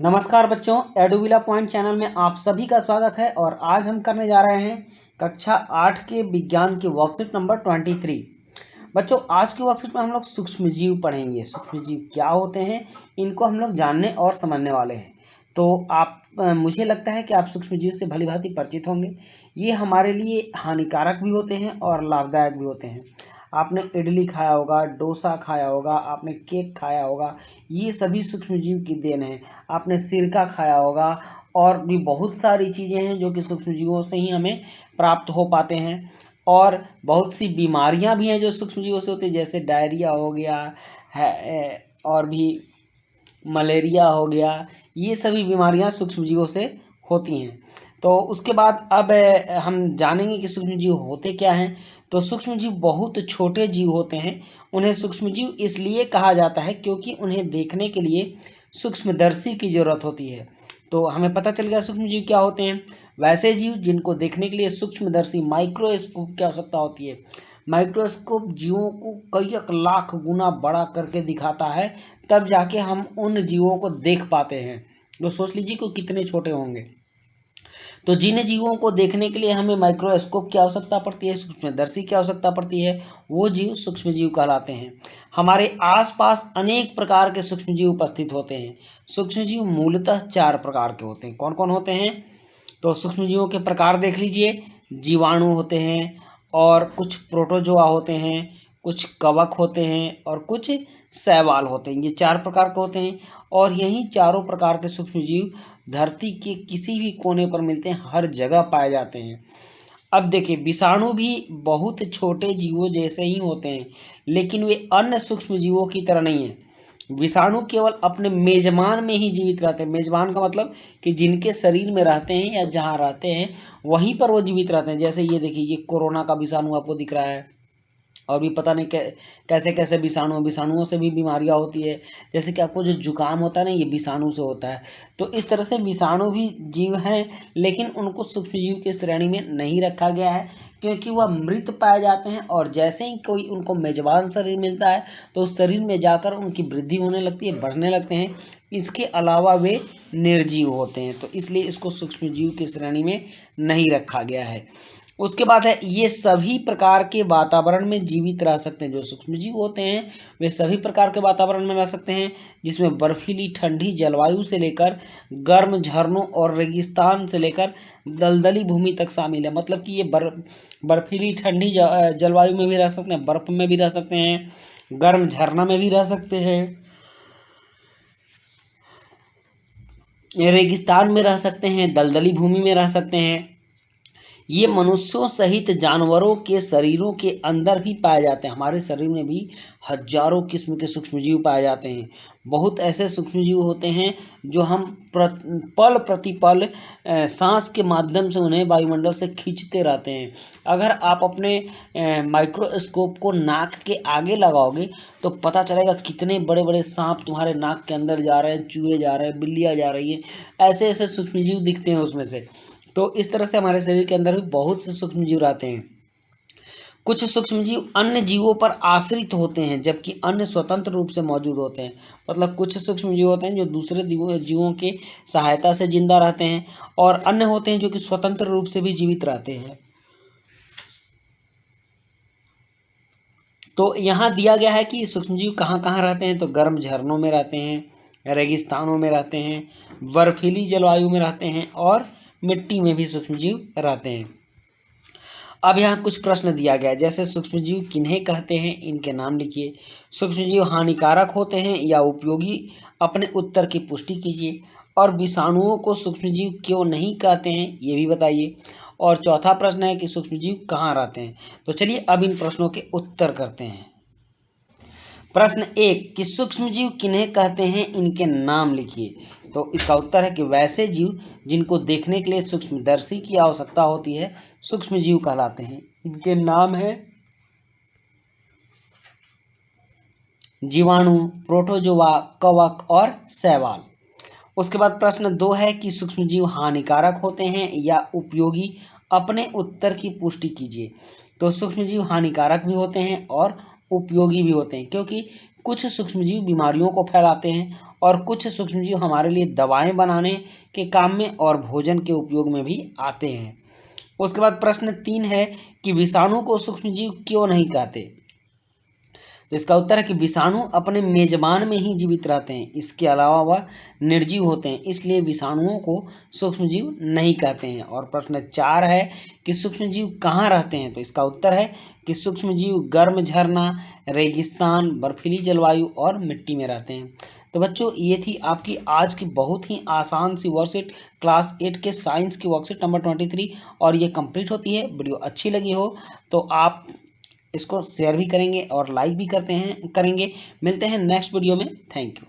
नमस्कार बच्चों, एडुविला point channel में आप सभी का स्वागत है। और आज हम करने जा रहे हैं कक्षा 8 के विज्ञान की वर्कशीट नंबर 23। बच्चों, आज की वर्कशीट में हम लोग सूक्ष्मजीव पढ़ेंगे। सूक्ष्मजीव क्या होते हैं, इनको हम लोग जानने और समझने वाले हैं। तो मुझे लगता है कि आप सूक्ष्मजीव से भली भांति परिचित होंगे। ये हमारे लिए हानिकारक भी होते हैं और लाभदायक भी होते हैं। आपने इडली खाया होगा, डोसा खाया होगा, आपने केक खाया होगा, ये सभी सूक्ष्मजीव की देन है। आपने सिरका खाया होगा और भी बहुत सारी चीज़ें हैं जो कि सूक्ष्मजीवों से ही हमें प्राप्त हो पाते हैं। और बहुत सी बीमारियां भी हैं जो सूक्ष्मजीवों से होती है, जैसे डायरिया हो गया है और भी मलेरिया हो गया। ये सभी बीमारियां सूक्ष्मजीवों से होती हैं। तो उसके बाद अब हम जानेंगे कि सूक्ष्मजीव होते क्या हैं। तो सूक्ष्मजीव बहुत छोटे जीव होते हैं। उन्हें सूक्ष्मजीव इसलिए कहा जाता है क्योंकि उन्हें देखने के लिए सूक्ष्मदर्शी की जरूरत होती है। तो हमें पता चल गया सूक्ष्मजीव क्या होते हैं। वैसे जीव जिनको देखने के लिए सूक्ष्मदर्शी माइक्रोस्कोप की आवश्यकता होती है। माइक्रोस्कोप जीवों को कई लाख गुना बड़ा करके दिखाता है, तब जाके हम उन जीवों को देख पाते हैं। तो सोच लीजिए कि कितने छोटे होंगे। तो जिन जीवों को देखने के लिए हमें माइक्रोस्कोप की आवश्यकता पड़ती है, सूक्ष्मदर्शी की आवश्यकता पड़ती है, वो जीव सूक्ष्मजीव कहलाते हैं। हमारे आसपास अनेक प्रकार के सूक्ष्मजीव उपस्थित होते हैं। सूक्ष्मजीव मूलतः 4 प्रकार के होते हैं। कौन कौन होते हैं? तो सूक्ष्मजीवों के प्रकार देख लीजिए। जीवाणु होते हैं और कुछ प्रोटोजोआ होते हैं, कुछ कवक होते हैं और कुछ शैवाल होते हैं। ये 4 प्रकार के होते हैं और यही चारों प्रकार के सूक्ष्मजीव धरती के किसी भी कोने पर मिलते हैं, हर जगह पाए जाते हैं। अब देखिए, विषाणु भी बहुत छोटे जीवों जैसे ही होते हैं, लेकिन वे अन्य सूक्ष्म जीवों की तरह नहीं है। विषाणु केवल अपने मेजबान में ही जीवित रहते हैं। मेजबान का मतलब कि जिनके शरीर में रहते हैं या जहाँ रहते हैं वहीं पर वो जीवित रहते हैं। जैसे ये देखिए, ये कोरोना का विषाणु आपको दिख रहा है और भी पता नहीं कैसे कैसे विषाणुओं से भी बीमारियां होती है। जैसे कि आपको जो जुकाम होता है ना, ये विषाणु से होता है। तो इस तरह से विषाणु भी जीव हैं, लेकिन उनको सूक्ष्मजीव की श्रेणी में नहीं रखा गया है क्योंकि वह मृत पाए जाते हैं। और जैसे ही कोई उनको मेजबान शरीर मिलता है तो उस शरीर में जाकर उनकी वृद्धि होने लगती है, बढ़ने लगते हैं। इसके अलावा वे निर्जीव होते हैं, तो इसलिए इसको सूक्ष्मजीव की श्रेणी में नहीं रखा गया है। उसके बाद है, ये सभी प्रकार के वातावरण में जीवित रह सकते हैं। जो सूक्ष्मजीव होते हैं वे सभी प्रकार के वातावरण में रह सकते हैं, जिसमें बर्फीली ठंडी जलवायु से लेकर गर्म झरनों और रेगिस्तान से लेकर दलदली भूमि तक शामिल है। मतलब कि ये बर्फीली ठंडी जलवायु में भी रह सकते हैं, बर्फ में भी रह सकते हैं, गर्म झरना में भी रह सकते हैं, रेगिस्तान में रह सकते हैं, दलदली भूमि में रह सकते हैं। ये मनुष्यों सहित जानवरों के शरीरों के अंदर भी पाए जाते हैं। हमारे शरीर में भी हजारों किस्म के सूक्ष्मजीव पाए जाते हैं। बहुत ऐसे सूक्ष्मजीव होते हैं जो हम पल प्रतिपल सांस के माध्यम से उन्हें वायुमंडल से खींचते रहते हैं। अगर आप अपने माइक्रोस्कोप को नाक के आगे लगाओगे तो पता चलेगा कितने बड़े बड़े सांप तुम्हारे नाक के अंदर जा रहे हैं, चूहे जा रहे हैं, बिल्लियाँ जा रही हैं। ऐसे ऐसे सूक्ष्मजीव दिखते हैं उसमें से। तो इस तरह से हमारे शरीर के अंदर भी बहुत से सूक्ष्मजीव रहते हैं। कुछ सूक्ष्मजीव अन्य जीवों पर आश्रित होते हैं, जबकि अन्य स्वतंत्र रूप से मौजूद होते हैं। मतलब कुछ सूक्ष्मजीव होते हैं जो दूसरे जीवों के सहायता से जिंदा रहते हैं, और अन्य होते हैं जो कि स्वतंत्र रूप से भी जीवित रहते हैं। तो यहाँ दिया गया है कि सूक्ष्मजीव कहाँ कहाँ रहते हैं। तो गर्म झरनों में रहते हैं, रेगिस्तानों में रहते हैं, बर्फीली जलवायु में रहते हैं और मिट्टी में भी सूक्ष्मजीव रहते हैं। अब यहाँ कुछ प्रश्न दिया गया है, जैसे सूक्ष्मजीव किन्हें कहते हैं, इनके नाम लिखिए। सूक्ष्मजीव हानिकारक होते हैं या उपयोगी, अपने उत्तर की पुष्टि कीजिए। और विषाणुओं को सूक्ष्मजीव क्यों नहीं कहते हैं, ये भी बताइए। और चौथा प्रश्न है कि सूक्ष्मजीव कहाँ रहते हैं। तो चलिए अब इन प्रश्नों के उत्तर करते हैं। प्रश्न 1 कि सूक्ष्मजीव किन्हें कहते हैं, इनके नाम लिखिए। तो इसका उत्तर है कि वैसे जीव जिनको देखने के लिए सूक्ष्मदर्शी की आवश्यकता होती है, सूक्ष्मजीव कहलाते हैं। इनके नाम है जीवाणु, प्रोटोजोआ, कवक और शैवाल। उसके बाद प्रश्न 2 है कि सूक्ष्मजीव हानिकारक होते हैं या उपयोगी, अपने उत्तर की पुष्टि कीजिए। तो सूक्ष्मजीव हानिकारक भी होते हैं और उपयोगी भी होते हैं, क्योंकि कुछ सूक्ष्मजीव बीमारियों को फैलाते हैं और कुछ सूक्ष्मजीव हमारे लिए दवाएं बनाने के काम में और भोजन के उपयोग में भी आते हैं। उसके बाद प्रश्न 3 है कि विषाणु को सूक्ष्मजीव क्यों नहीं कहते। तो इसका उत्तर है कि विषाणु अपने मेजबान में ही जीवित रहते हैं, इसके अलावा वह निर्जीव होते हैं, इसलिए विषाणुओं को सूक्ष्मजीव नहीं कहते हैं। और प्रश्न 4 है कि सूक्ष्मजीव कहाँ रहते हैं। तो इसका उत्तर है कि सूक्ष्मजीव गर्म झरना, रेगिस्तान, बर्फीली जलवायु और मिट्टी में रहते हैं। तो बच्चों ये थी आपकी आज की बहुत ही आसान सी वर्कशीट क्लास 8 के साइंस की वर्कशीट नंबर 23 और ये कंप्लीट होती है। वीडियो अच्छी लगी हो तो आप इसको शेयर भी करेंगे और लाइक भी करेंगे। मिलते हैं नेक्स्ट वीडियो में। Thank you.